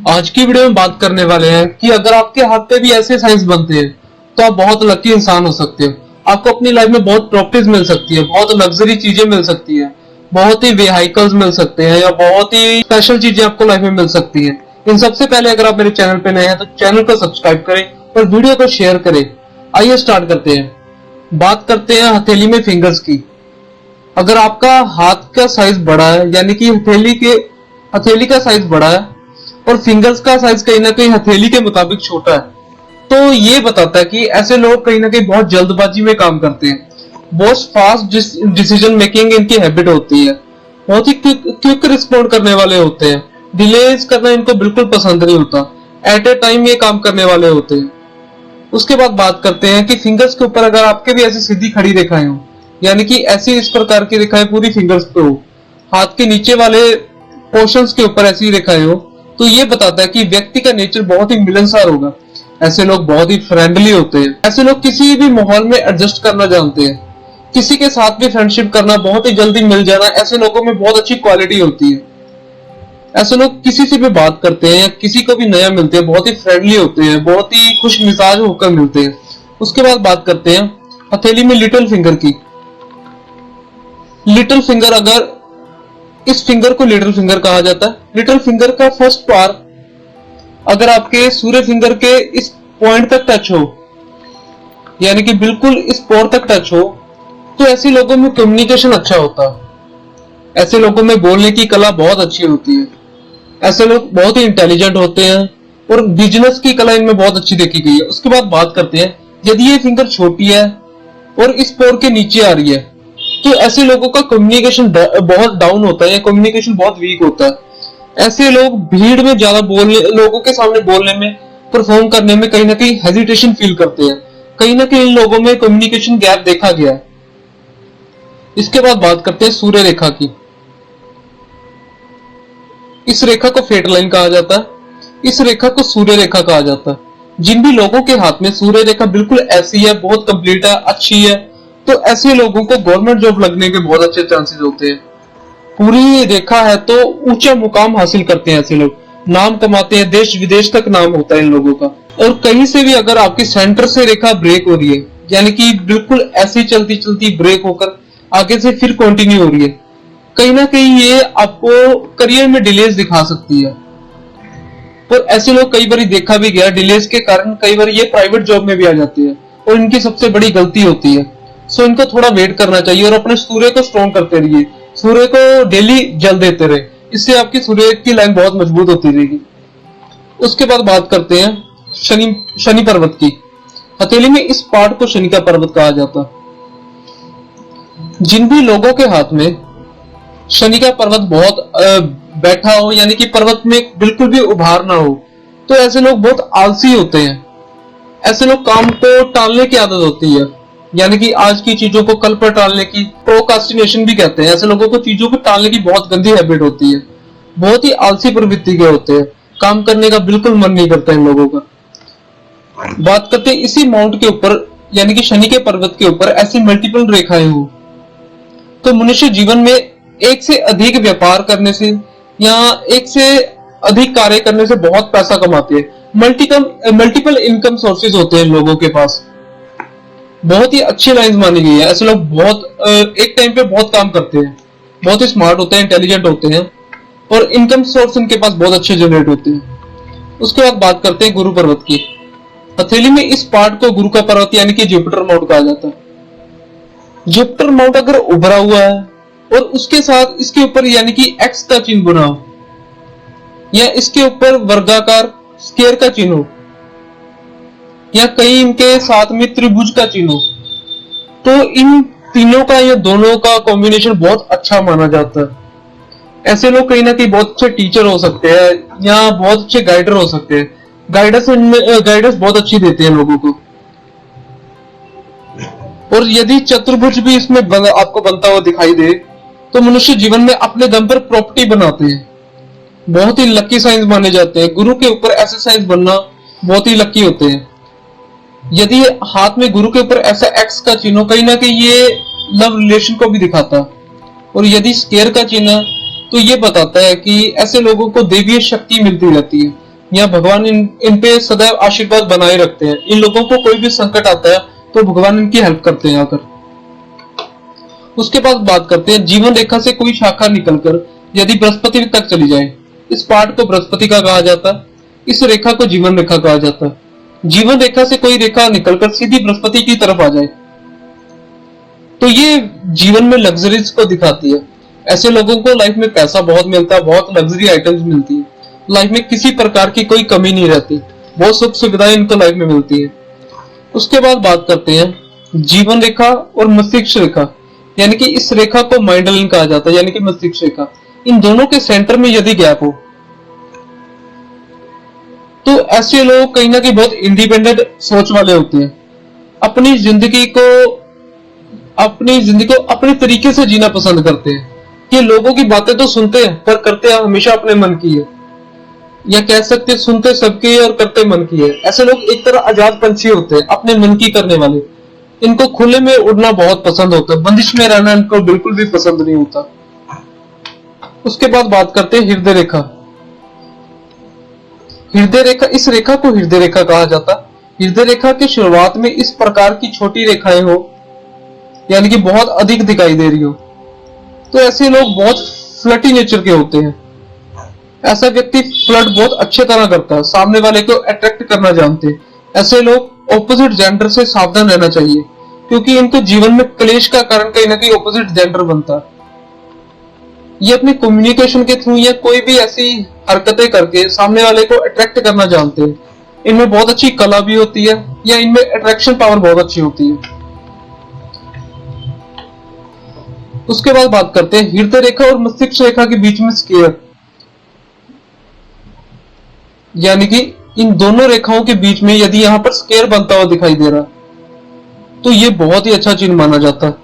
आज की वीडियो में बात करने वाले हैं कि अगर आपके हाथ पे भी ऐसे साइंस बनते हैं तो आप बहुत लकी इंसान हो सकते हो। आपको अपनी लाइफ में बहुत प्रॉपर्टीज मिल सकती है, बहुत लग्जरी चीजें मिल सकती है, बहुत ही व्हीकल्स मिल सकते हैं या बहुत ही स्पेशल चीजें आपको लाइफ में मिल सकती है। इन सबसे पहले अगर आप मेरे चैनल पे नए हैं तो चैनल को सब्सक्राइब करें और वीडियो को शेयर करें। आइए स्टार्ट करते हैं। बात करते हैं हथेली में फिंगर्स की। अगर आपका हाथ का साइज बड़ा है यानी कि हथेली का साइज बड़ा है और फिंगर्स का साइज कहीं ना कहीं हथेली के मुताबिक छोटा है, तो ये बताता है कि ऐसे लोग कहीं ना कहीं बहुत जल्दबाजी में काम करते हैं, बहुत फास्ट डिसीजन मेकिंग इनकी हैबिट होती है, बहुत ही क्विक रिस्पॉन्ड करने वाले होते हैं, डिलेज करना इनको बिल्कुल पसंद नहीं होता, एट ए टाइम ये काम करने वाले होते हैं। उसके बाद बात करते हैं कि फिंगर्स के ऊपर अगर आपके भी ऐसी सीधी खड़ी रेखाएं हो यानी कि ऐसी इस प्रकार की रेखाएं पूरी फिंगर्स पे हो, हाथ के नीचे वाले पोर्शंस के ऊपर ऐसी रेखाएं हो, तो ये बताता है कि व्यक्ति का नेचर बहुत ही मिलनसार होगा। ऐसे लोग बहुत ही फ्रेंडली होते हैं। ऐसे लोग किसी भी माहौल में एडजस्ट करना जानते हैं। किसी के साथ भी फ्रेंडशिप करना, बहुत ही जल्दी मिल जाना, ऐसे लोगों में बहुत अच्छी क्वालिटी होती है। ऐसे लोग किसी से भी बात करते हैं या किसी को भी नया मिलते हैं, बहुत ही फ्रेंडली होते हैं, बहुत ही खुश मिजाज होकर मिलते हैं। उसके बाद बात करते हैं हथेली में लिटिल फिंगर की। लिटिल फिंगर, अगर इस फिंगर को लिटिल फिंगर कहा जाता है। लिटिल फिंगर का फर्स्ट पार अगर आपके सूर्य फिंगर के इस पॉइंट तक टच हो यानी कि बिल्कुल इस पोर तक टच हो, तो ऐसे लोगों में कम्युनिकेशन अच्छा होता है। ऐसे लोगों में बोलने की कला बहुत अच्छी होती है। ऐसे लोग बहुत ही इंटेलिजेंट होते हैं और बिजनेस की कला इनमें बहुत अच्छी देखी गई है। उसके बाद बात करते हैं यदि ये फिंगर छोटी है और इस पोर के नीचे आ रही है, तो ऐसे लोगों का कम्युनिकेशन बहुत डाउन होता है या कम्युनिकेशन बहुत वीक होता है। ऐसे लोग भीड़ में ज्यादा लोगों के सामने बोलने में, परफॉर्म करने में कहीं ना कहीं हेजिटेशन फील करते हैं। कहीं ना कहीं इन लोगों में कम्युनिकेशन गैप देखा गया है। इसके बाद बात करते हैं सूर्य रेखा की। इस रेखा को फेट लाइन कहा जाता है, इस रेखा को सूर्य रेखा कहा जाता है। जिन भी लोगों के हाथ में सूर्य रेखा बिल्कुल ऐसी है, बहुत कंप्लीट है, अच्छी है, तो ऐसे लोगों को गवर्नमेंट जॉब लगने के बहुत अच्छे चांसेस होते हैं। पूरी रेखा है तो ऊंचा मुकाम हासिल करते हैं ऐसे लोग, नाम कमाते हैं, देश विदेश तक नाम होता है इन लोगों का। और कहीं से भी अगर आपकी सेंटर से रेखा ब्रेक हो रही है यानी कि बिल्कुल ऐसी चलती चलती ब्रेक होकर आगे से फिर कंटिन्यू हो रही है, कहीं ना कहीं ये आपको करियर में डिलेज दिखा सकती है। और ऐसे लोग कई बार देखा भी गया, डिलेज के कारण कई बार ये प्राइवेट जॉब में भी आ जाती है और इनकी सबसे बड़ी गलती होती है। सो इनको थोड़ा वेट करना चाहिए और अपने सूर्य को स्ट्रॉन्ग करते रहिए, सूर्य को डेली जल देते रहे, इससे आपकी सूर्य की लाइन बहुत मजबूत होती रहेगी। उसके बाद बात करते हैं शनि पर्वत की। हथेली में इस पार्ट को शनि का पर्वत कहा जाता है। जिन भी लोगों के हाथ में शनि का पर्वत बहुत बैठा हो यानी कि पर्वत में बिल्कुल भी उभार ना हो, तो ऐसे लोग बहुत आलसी होते हैं। ऐसे लोग काम को टालने की आदत होती है यानी कि आज की चीजों को कल पर टालने की प्रोकास्टिनेशन भी कहते हैं। ऐसे लोगों को चीजों को टालने की बहुत गंदी हैबिट होती है, बहुत ही आलसी प्रवृत्ति के होते हैं, काम करने का बिल्कुल मन नहीं करता इन लोगों का। बात करते हैं इसी माउंट के ऊपर यानी कि शनि के पर्वत के ऊपर ऐसी मल्टीपल रेखाएं हो, तो मनुष्य जीवन में एक से अधिक व्यापार करने से या एक से अधिक कार्य करने से बहुत पैसा कमाते हैं। मल्टीपल इनकम सोर्सेज होते हैं इन लोगों के पास। बहुत ही अच्छी लाइन मानी गई है। ऐसे लोग बहुत एक टाइम पे बहुत काम करते हैं, बहुत ही स्मार्ट होते हैं, इंटेलिजेंट होते हैं और इनकम सोर्स इनके पास बहुत अच्छे जनरेट होते हैं। उसके बाद बात करते हैं गुरु पर्वत की। हथेली में इस पार्ट को गुरु का पर्वत यानी कि जुपिटर माउंट कहा जाता है। जुपिटर माउंट अगर उभरा हुआ है और उसके साथ इसके ऊपर यानी कि एक्स का चिन्ह बना हो या इसके ऊपर वर्गाकार स्क्वायर का चिन्ह हो या कहीं इनके साथ में त्रिभुज का चिन्ह हो, तो इन तीनों का या दोनों का कॉम्बिनेशन बहुत अच्छा माना जाता है। ऐसे लोग कहीं ना कहीं बहुत अच्छे टीचर हो सकते हैं या बहुत अच्छे गाइडर हो सकते हैं। गाइडेंस बहुत अच्छी देते हैं लोगों को। और यदि चतुर्भुज भी इसमें आपको बनता हुआ दिखाई दे, तो मनुष्य जीवन में अपने दम पर प्रॉपर्टी बनाते हैं, बहुत ही लकी साइंस माने जाते हैं। गुरु के ऊपर ऐसे साइंस बनना बहुत ही लकी होते हैं। यदि हाथ में गुरु के ऊपर ऐसा एक्स का चिन्ह, कहीं ना कहीं ये लव रिलेशन को भी दिखाता है। और यदि स्क्वायर का चिन्ह तो ये बताता है कि ऐसे लोगों को दैवीय शक्ति मिलती रहती है, या भगवान इन पे सदैव आशीर्वाद बनाए रखते हैं। इन लोगों को कोई भी संकट आता है तो भगवान इनकी हेल्प करते हैं आकर। उसके बाद बात करते हैं जीवन रेखा से कोई शाखा निकलकर यदि बृहस्पति तक चली जाए, इस पार्ट को बृहस्पति का कहा जाता है, इस रेखा को जीवन रेखा कहा जाता है। जीवन रेखा से कोई रेखा निकलकर सीधी बृहस्पति की तरफ आ जाए तो ये जीवन में लग्जरीज को दिखाती है। ऐसे लोगों को लाइफ में पैसा बहुत मिलता है, बहुत लग्जरी आइटम्स मिलती है, लाइफ में किसी प्रकार की कोई कमी नहीं रहती, बहुत सुख सुविधाएं इनको लाइफ में मिलती है। उसके बाद बात करते हैं जीवन रेखा और मस्तिष्क रेखा, यानी कि इस रेखा को माइंड लाइन कहा जाता है, यानी कि मस्तिष्क रेखा। इन दोनों के सेंटर में यदि गैप हो तो ऐसे लोग कहीं ना कहीं बहुत इंडिपेंडेंट सोच वाले होते हैं, अपनी जिंदगी को अपने तरीके से जीना पसंद करते हैं। कि लोगों की बातें तो सुनते हैं पर करते हैं हमेशा अपने मन की है, या कह सकते हैं सुनते सबकी है और करते मन की है। ऐसे लोग एक तरह आजाद पंछी होते हैं, अपने मन की करने वाले। इनको खुले में उड़ना बहुत पसंद होता है, बंदिश में रहना इनको बिल्कुल भी पसंद नहीं होता। उसके बाद बात करते हैं हृदय रेखा। हृदय रेखा, इस रेखा को हृदय रेखा कहा जाता है। हृदय रेखा की शुरुआत में इस प्रकार की छोटी रेखाएं हो, यानी कि बहुत अधिक दिखाई दे रही हो, तो ऐसे लोग बहुत फ्लर्टी नेचर के होते हैं। ऐसा व्यक्ति फ्लर्ट बहुत अच्छे तरह करता है, सामने वाले को अट्रैक्ट करना जानते हैं। ऐसे लोग ऑपोजिट जेंडर से सावधान रहना चाहिए, क्योंकि इनको जीवन में क्लेश का कारण कहीं ना कहीं ऑपोजिट जेंडर बनता है। ये अपने कम्युनिकेशन के थ्रू या कोई भी ऐसी हरकतें करके सामने वाले को अट्रैक्ट करना जानते हैं। इनमें बहुत अच्छी कला भी होती है, या इनमें अट्रैक्शन पावर बहुत अच्छी होती है। उसके बाद बात करते हैं हृदय रेखा और मस्तिष्क रेखा के बीच में स्क्वायर, यानी कि इन दोनों रेखाओं के बीच में यदि यहां पर स्क्वायर बनता हुआ दिखाई दे रहा तो ये बहुत ही अच्छा चिन्ह माना जाता है।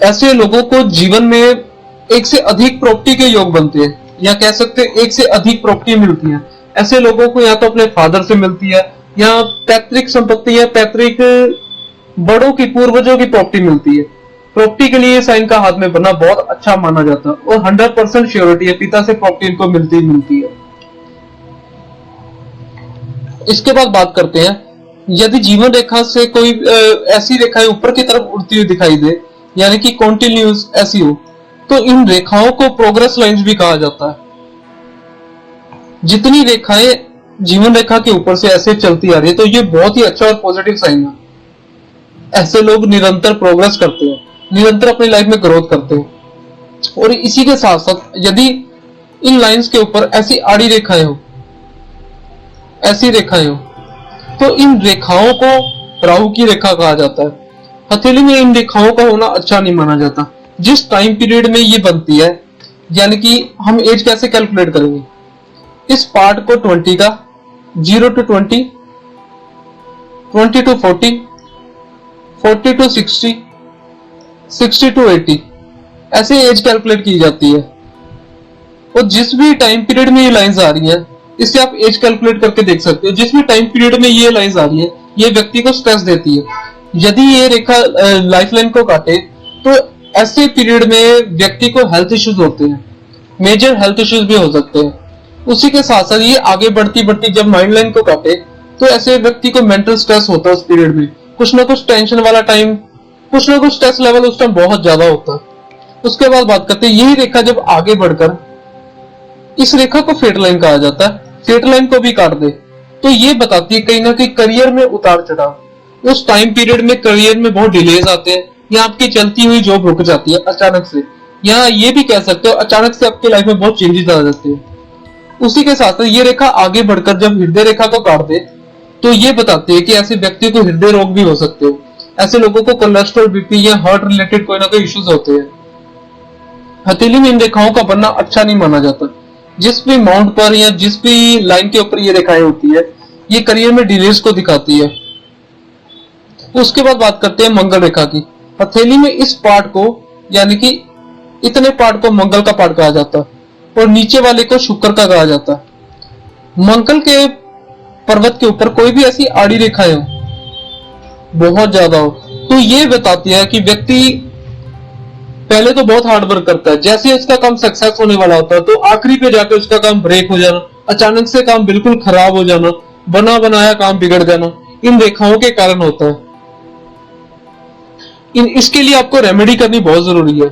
ऐसे लोगों को जीवन में एक से अधिक प्रॉपर्टी के योग बनते हैं, या कह सकते हैं एक से अधिक प्रॉपर्टी मिलती है। ऐसे लोगों को या तो अपने फादर से मिलती है, या पैतृक संपत्ति या पैतृक बड़ों की पूर्वजों की प्रॉपर्टी मिलती है। प्रॉपर्टी के लिए साइन का हाथ में बनना बहुत अच्छा माना जाता है, और 100% श्योरिटी है पिता से प्रॉपर्टी इनको मिलती है। इसके बाद बात करते हैं यदि जीवन रेखा से कोई ऐसी रेखाएं ऊपर की तरफ उड़ती हुई दिखाई दे, यानी कि कॉन्टिन्यूस ऐसी हो, तो इन रेखाओं को प्रोग्रेस लाइंस भी कहा जाता है। जितनी रेखाएं जीवन रेखा के ऊपर से ऐसे चलती आ रही है तो ये बहुत ही अच्छा और पॉजिटिव साइन है। ऐसे लोग निरंतर प्रोग्रेस करते हैं, निरंतर अपनी लाइफ में ग्रोथ करते हैं। और इसी के साथ साथ यदि इन लाइंस के ऊपर ऐसी आड़ी रेखाएं हो, ऐसी रेखाएं हो, तो इन रेखाओं को राहु की रेखा कहा जाता है। हथेली में इन रेखाओं का होना अच्छा नहीं माना जाता। जिस टाइम पीरियड में ये बनती है, यानी कि हम एज कैसे कैलकुलेट करेंगे, इस पार्ट को 20 का, 0 to 20, 20 to 40, 40 to 60, 60 to 80, ऐसे एज कैलकुलेट की जाती है। और जिस भी टाइम पीरियड में ये लाइंस आ रही हैं, इससे आप एज कैलकुलेट करके देख सकते हो। जिस भी टाइम पीरियड में ये लाइंस आ रही है, ये व्यक्ति को स्ट्रेस देती है। यदि ये रेखा लाइफ लाइन को काटे तो ऐसे पीरियड में व्यक्ति को हेल्थ इश्यूज होते हैं, मेजर हेल्थ इश्यूज भी हो सकते हैं। उसी के साथ साथ ये आगे बढ़ती बढ़ती जब माइंड लाइन को काटे तो ऐसे व्यक्ति को मेंटल स्ट्रेस होता है। उस पीरियड में कुछ ना कुछ टेंशन वाला टाइम, कुछ ना कुछ स्ट्रेस लेवल उस टाइम बहुत ज्यादा होता है। उसके बाद बात करते हैं यही रेखा जब आगे बढ़कर, इस रेखा को फेट लाइन कहा जाता है, फेट लाइन को भी काट दे तो ये बताती है कहीं ना कहीं करियर में उतार चढ़ाव। उस टाइम पीरियड में करियर में बहुत डिलेज आते हैं, या आपकी चलती हुई जॉब रुक जाती है अचानक से, या ये भी कह सकते हो अचानक से आपकी लाइफ में बहुत चेंजेस आ जाते हैं। उसी के साथ ये रेखा आगे बढ़कर जब हृदय रेखा को काट दे तो ये बताती है कि ऐसे व्यक्ति को हृदय रोग भी हो सकते हो। ऐसे लोगों को कोलेस्ट्रॉल, बीपी या हार्ट रिलेटेड कोई ना कोई इश्यूज होते हैं। हथेली में इन रेखाओं का बनना अच्छा नहीं माना जाता। जिस भी माउंट पर या जिस भी लाइन के ऊपर ये रेखाएं होती है, ये करियर में डिलेज को दिखाती है। उसके बाद बात करते हैं मंगल रेखा की। हथेली में इस पार्ट को, यानी कि इतने पार्ट को मंगल का पार्ट कहा जाता है, और नीचे वाले को शुक्र का कहा जाता है। मंगल के पर्वत के ऊपर कोई भी ऐसी आड़ी रेखाएं हो, बहुत ज्यादा हो, तो ये बताती है कि व्यक्ति पहले तो बहुत हार्ड वर्क करता है, जैसे ही उसका काम सक्सेस होने वाला होता है तो आखिरी पे जाकर उसका काम ब्रेक हो जाना, अचानक से काम बिल्कुल खराब हो जाना, बना बनाया काम बिगड़ जाना, इन रेखाओं के कारण होता है। इसके लिए आपको रेमेडी करनी बहुत जरूरी है।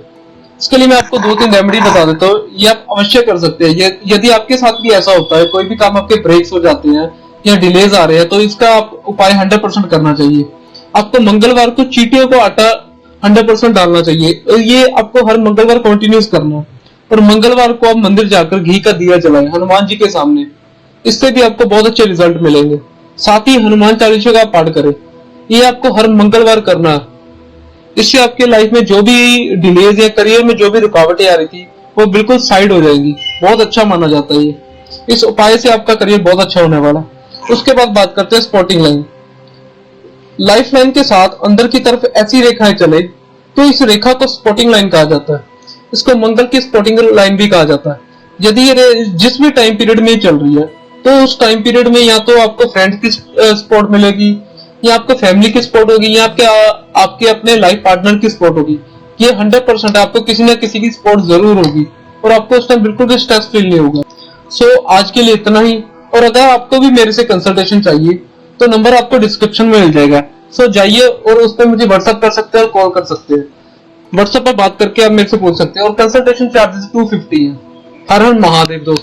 इसके लिए मैं आपको 2-3 रेमेडी बता देता हूँ, ये आप अवश्य कर सकते हैं। यदि आपके साथ भी ऐसा होता है, कोई भी काम आपके ब्रेक्स हो जाते हैं या डिलेज आ रहे हैं, तो इसका आप उपाय 100% करना चाहिए। आपको मंगलवार को चींटियों को आटा 100% डालना चाहिए, और ये आपको हर मंगलवार कंटिन्यूस करना है। और मंगलवार को आप मंदिर जाकर घी का दिया जलाएं हनुमान जी के सामने, इससे भी आपको बहुत अच्छे रिजल्ट मिलेंगे। साथ ही हनुमान चालीसा का पाठ करें, ये आपको हर मंगलवार करना है। इससे आपके लाइफ में जो भी डिलेज या करियर में जो भी रुकावटें आ रही थी वो बिल्कुल साइड हो जाएंगी। बहुत अच्छा माना जाता है ये। इस उपाय से आपका करियर बहुत अच्छा होने वाला। उसके बाद बात करते हैं स्पॉटिंग लाइन। लाइफ लाइन के साथ अंदर की तरफ ऐसी रेखाएं चले तो इस रेखा को स्पॉटिंग लाइन कहा जाता है। इसको मंगल की स्पॉटिंग लाइन भी कहा जाता है। यदि ये जिस भी टाइम पीरियड में चल रही है तो उस टाइम पीरियड में या तो आपको फ्रेंड्स की सपोर्ट मिलेगी, या आपको फैमिली की सपोर्ट होगी, या आपके अपने लाइफ पार्टनर की सपोर्ट होगी। ये 100% आपको किसी न किसी की सपोर्ट जरूर होगी और आपको उस टाइम बिल्कुल भी स्ट्रेस फील नहीं होगा। सो आज के लिए इतना ही। और अगर आपको भी मेरे से कंसल्टेशन चाहिए तो नंबर आपको डिस्क्रिप्शन में मिल जाएगा। सो जाइए और उस पर मुझे व्हाट्सएप कर सकते हैं और कॉल कर सकते हैं। व्हाट्सएप पर बात करके आप मेरे से पूछ सकते हैं और कंसल्टेशन चार्जेस 250 है। हर हर महादेव दोस्तों।